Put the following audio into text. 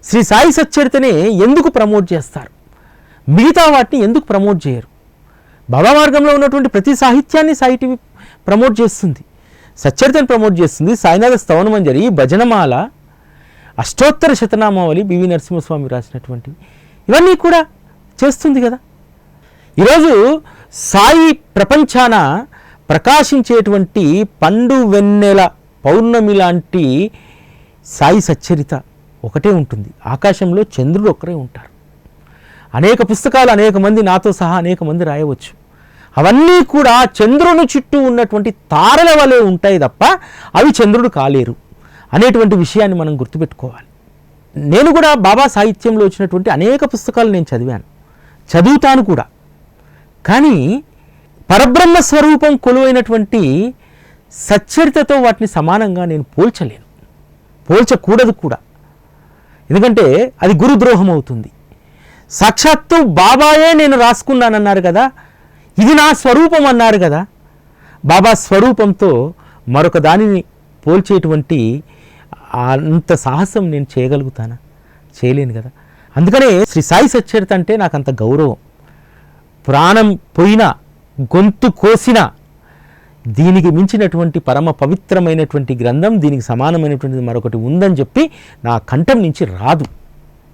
శ్రీ సాయి సచ్చరితనే ఎందుకు ప్రమోట్ చేస్తారు, మిగతా వాటిని ఎందుకు ప్రమోట్ చేయరు? బాబా మార్గంలో ఉన్నటువంటి ప్రతి సాహిత్యాన్ని సాయి టీవీ ప్రమోట్ చేస్తుంది, సచ్చరితను ప్రమోట్ చేస్తుంది. సాయినాథ స్తవనమంజరి, భజనమాల, అష్టోత్తర శతనామావళి బివి నరసింహస్వామి రాసినటువంటి ఇవన్నీ కూడా చేస్తుంది కదా. ఈరోజు సాయి ప్రపంచాన ప్రకాశించేటువంటి పండు వెన్నెల పౌర్ణమి లాంటి సాయి సచ్చరిత ఒకటే ఉంటుంది. ఆకాశంలో చంద్రుడు ఒక్కరే ఉంటారు. అనేక పుస్తకాలు అనేక మంది, నాతో సహా అనేక మంది రాయవచ్చు. అవన్నీ కూడా చంద్రుని చుట్టూ ఉన్నటువంటి తారల వలె ఉంటాయి తప్ప అవి చంద్రుడు కాలేరు అనేటువంటి విషయాన్ని మనం గుర్తుపెట్టుకోవాలి. నేను కూడా బాబా సాహిత్యంలో వచ్చినటువంటి అనేక పుస్తకాలు నేను చదివాను, చదువుతాను కూడా. కానీ పరబ్రహ్మ స్వరూపం కొలువైనటువంటి సచ్చరితతో వాటిని సమానంగా నేను పోల్చలేను, పోల్చకూడదు కూడా. ఎందుకంటే అది గురుద్రోహం అవుతుంది. సాక్షాత్తు బాబాయే నేను రాసుకున్నానన్నారు కదా, ఇది నా స్వరూపం అన్నారు కదా. బాబా స్వరూపంతో మరొక దానిని పోల్చేటువంటి అంత సాహసం నేను చేయగలుగుతానా? చేయలేను కదా. అందుకనే శ్రీ సాయి సచ్చరిత అంటే నాకు అంత గౌరవం. ప్రాణం పోయినా, గొంతు కోసినా దీనికి మించినటువంటి పరమ పవిత్రమైనటువంటి గ్రంథం, దీనికి సమానమైనటువంటిది మరొకటి ఉందని చెప్పి నా కంఠం నుంచి రాదు.